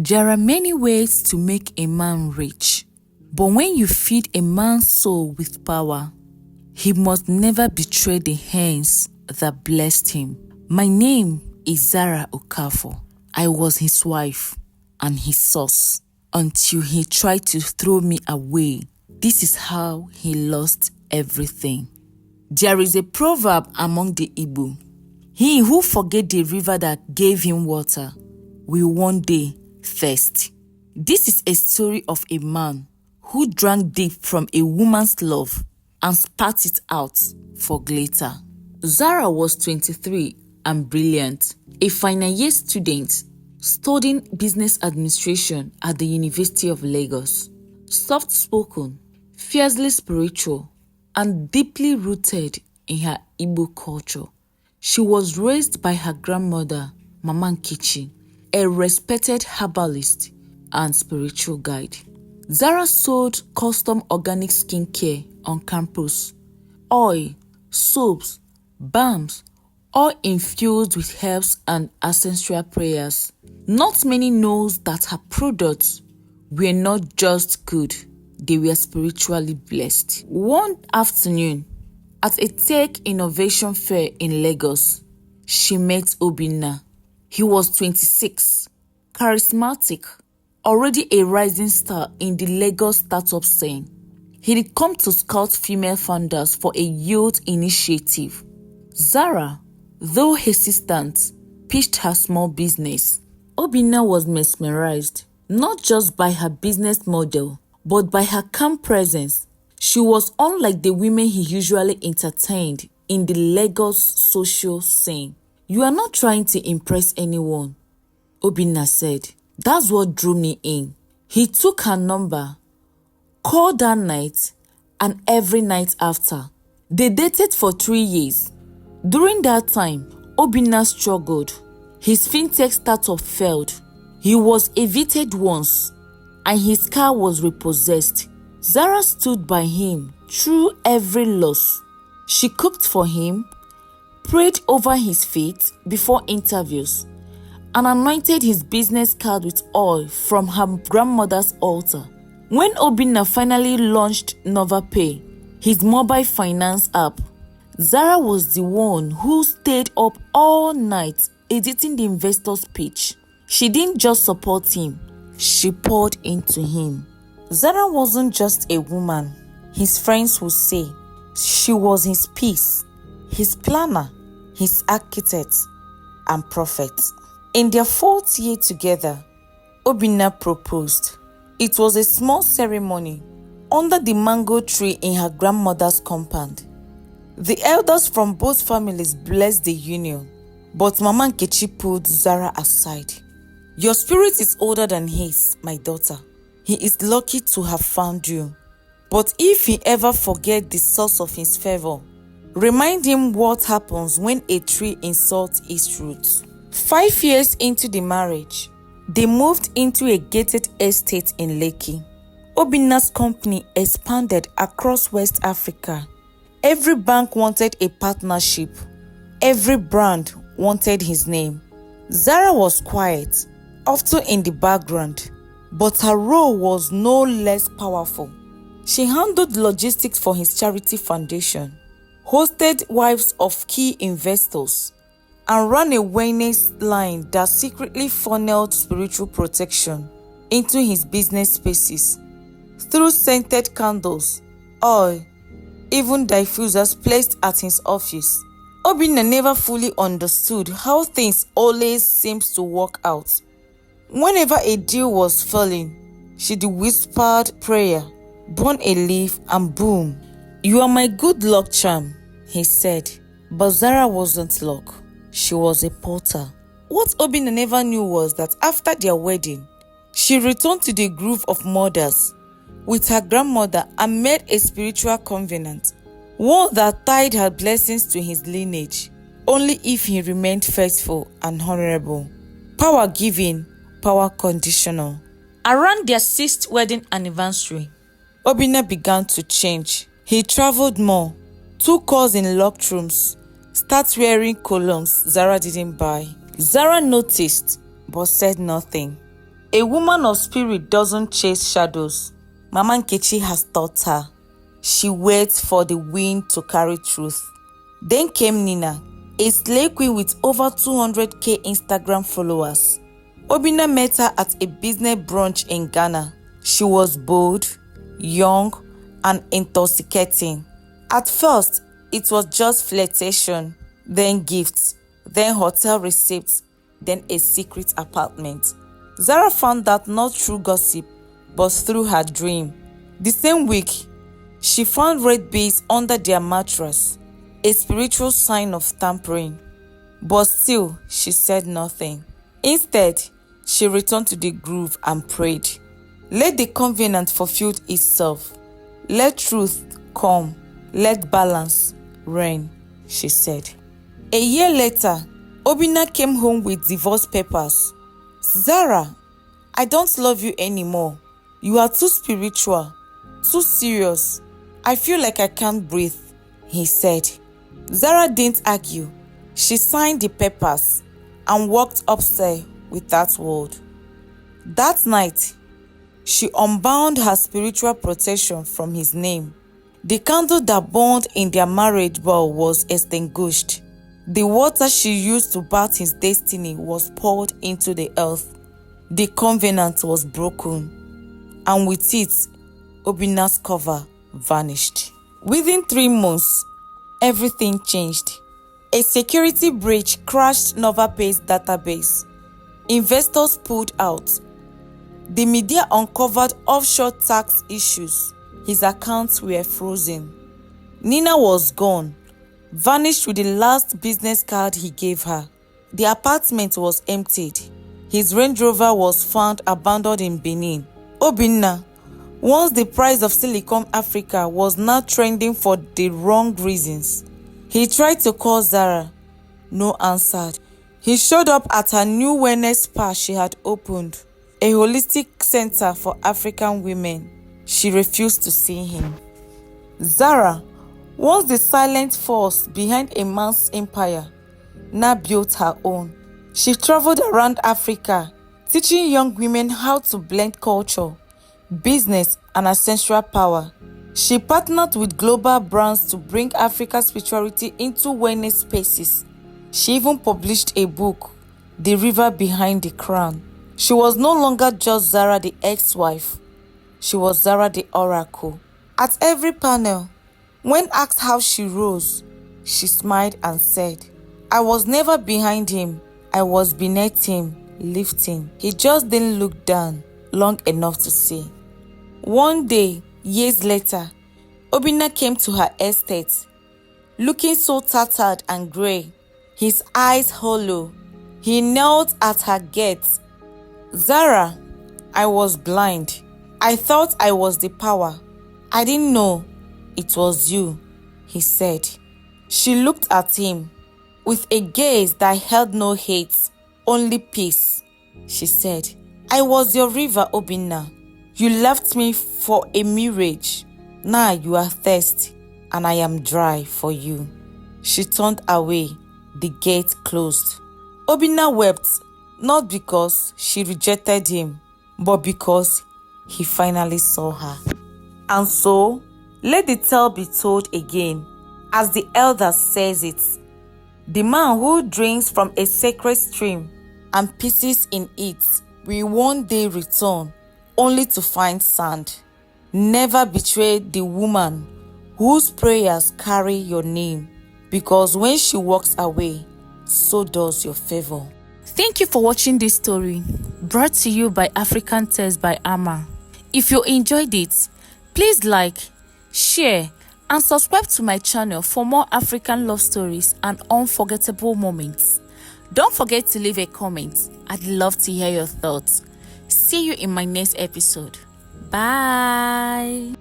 There are many ways to make a man rich, but when you feed a man's soul with power, he must never betray the hands that blessed him. My name is Zara Okafor. I was his wife and his source until he tried to throw me away. This is how he lost everything. There is a proverb among the Igbo. He who forgets the river that gave him water will one day thirst. This is a story of a man who drank deep from a woman's love and spat it out for glitter. Zara was 23 and brilliant, a final year student studying business administration at the University of Lagos. Soft-spoken, fiercely spiritual, and deeply rooted in her Igbo culture. She was raised by her grandmother, Mama Nkechi, a respected herbalist and spiritual guide. Zara sold custom organic skincare on campus, oil, soaps, balms, all infused with herbs and ancestral prayers. Not many knows that her products were not just good, they were spiritually blessed. One afternoon, at a tech innovation fair in Lagos, she met Obina. He was 26, charismatic, already a rising star in the Lagos startup scene. He had come to scout female founders for a youth initiative. Zara, though hesitant, pitched her small business. Obina was mesmerized, not just by her business model, but by her calm presence. She was unlike the women he usually entertained in the Lagos social scene. "You are not trying to impress anyone," Obina said. "That's what drew me in." He took her number, called that night, and every night after. They dated for 3 years. During that time, Obina struggled. His fintech startup failed. He was evicted once, and his car was repossessed. Zara stood by him through every loss. She cooked for him, prayed over his feet before interviews, and anointed his business card with oil from her grandmother's altar. When Obina finally launched NovaPay, his mobile finance app, Zara was the one who stayed up all night editing the investor's pitch. She didn't just support him, she poured into him. Zara wasn't just a woman, his friends would say. She was his peace, his planner, his architect, and prophet. In their 4th year together, Obina proposed. It was a small ceremony under the mango tree in her grandmother's compound. The elders from both families blessed the union, but Mama Nkechi pulled Zara aside. "Your spirit is older than his, my daughter. He is lucky to have found you. But if he ever forgets the source of his favor, remind him what happens when a tree insults its roots." 5 years into the marriage, they moved into a gated estate in Lekki. Obina's company expanded across West Africa. Every bank wanted a partnership. Every brand wanted his name. Zara was quiet, often in the background, but her role was no less powerful. She handled logistics for his charity foundation, hosted wives of key investors, and ran a wellness line that secretly funneled spiritual protection into his business spaces through scented candles, oil, even diffusers placed at his office. Obina never fully understood how things always seems to work out. Whenever a deal was falling, she'd whispered prayer, burn a leaf, and boom. "You are my good luck charm," he said. But Zara wasn't luck. She was a porter. What Obina never knew was that after their wedding, she returned to the groove of mothers with her grandmother and made a spiritual covenant, one that tied her blessings to his lineage, only if he remained faithful and honorable. Power giving, power conditional. Around their 6th wedding anniversary, Obina began to change. He traveled more, took calls in locked rooms, started wearing colognes Zara didn't buy. Zara noticed but said nothing. A woman of spirit doesn't chase shadows. Mama Nkechi has taught her. She waits for the wind to carry truth. Then came Nina, a slay queen with over 200k Instagram followers. Obina met her at a business brunch in Ghana. She was bold, young, and intoxicating. At first, it was just flirtation, then gifts, then hotel receipts, then a secret apartment. Zara found out not through gossip, but through her dream. The same week, she found red beads under their mattress, a spiritual sign of tampering. But still, she said nothing. Instead, she returned to the groove and prayed. Let the covenant fulfill itself. Let truth come. Let balance reign, she said. A year later, Obina came home with divorce papers. Zara, I don't love you anymore. You are too spiritual, too serious. I feel like I can't breathe, he said. Zara didn't argue. She signed the papers and walked upstairs with that word. That night, she unbound her spiritual protection from his name. The candle that burned in their marriage vow was extinguished. The water she used to bath his destiny was poured into the earth. The covenant was broken, and with it, Obina's cover vanished. Within 3 months, everything changed. A security breach crashed NovaPay's database. Investors pulled out. The media uncovered offshore tax issues. His accounts were frozen. Nina was gone, vanished with the last business card he gave her. The apartment was emptied. His Range Rover was found abandoned in Benin. Obina, once the price of Silicon Africa, was now trending for the wrong reasons. He tried to call Zara. No answer. He showed up at her new wellness spa she had opened, a holistic center for African women. She refused to see him. Zara, once the silent force behind a man's empire, now built her own. She traveled around Africa, teaching young women how to blend culture, business, and ancestral power. She partnered with global brands to bring Africa's spirituality into wellness spaces. She even published a book, The River Behind the Crown. She was no longer just Zara the ex-wife. She was Zara the oracle. At every panel, when asked how she rose, she smiled and said, I was never behind him. I was beneath him, lifting. He just didn't look down long enough to see. One day, years later, Obina came to her estate, looking so tattered and grey, his eyes hollow. He knelt at her gate. Zara, I was blind. I thought I was the power. I didn't know it was you, he said. She looked at him with a gaze that held no hate, only peace. She said, I was your river, Obina. You left me for a mirage. Now you are thirsty, and I am dry for you. She turned away. The gate closed. Obina wept, not because she rejected him, but because he finally saw her. And so, let the tale be told again, as the elder says it. The man who drinks from a sacred stream and pisses in it will one day return, only to find sand. Never betray the woman whose prayers carry your name, because when she walks away, so does your favor. Thank you for watching this story, brought to you by African Tales by Amah. If you enjoyed it, please like, share, and subscribe to my channel for more African love stories and unforgettable moments. Don't forget to leave a comment. I'd love to hear your thoughts. See you in my next episode. Bye.